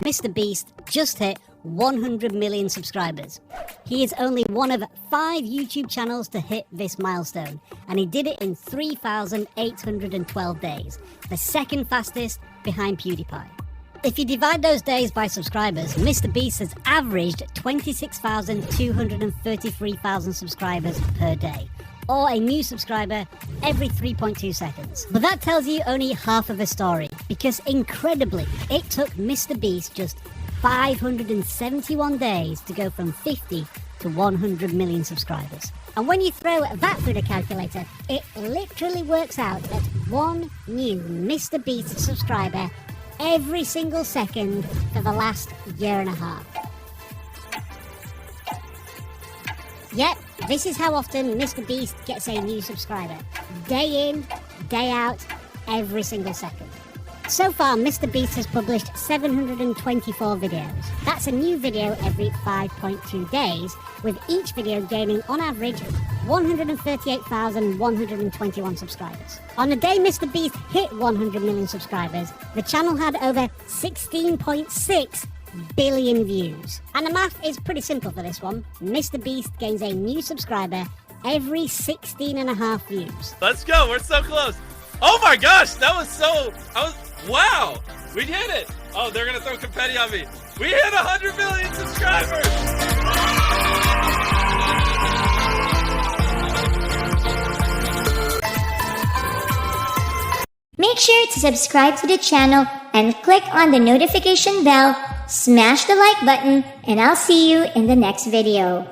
MrBeast just hit 100 million subscribers. He is only one of 5 YouTube channels to hit this milestone, and he did it in 3,812 days, the second fastest behind PewDiePie. If you divide those days by subscribers, MrBeast has averaged 26,233,000 subscribers per day, or a new subscriber every 3.2 seconds. But that tells you only half of the story, because incredibly, it took MrBeast just 571 days to go from 50 to 100 million subscribers. And when you throw that through the calculator, it literally works out at 1 new MrBeast subscriber every single second for the last year and a half. Yep, this is how often MrBeast gets a new subscriber. Day in, day out, every single second. So far, MrBeast has published 724 videos. That's a new video every 5.2 days, with each video gaining, on average, 138,121 subscribers. On the day MrBeast hit 100 million subscribers, the channel had over 16.6 billion views. And the math is pretty simple for this one. MrBeast gains a new subscriber every 16.5 views. Let's go, we're so close. Oh my gosh, wow, we hit it. Oh, they're gonna throw confetti on me. We hit 100 million subscribers. Make sure to subscribe to the channel and click on the notification bell, smash the like button, and I'll see you in the next video.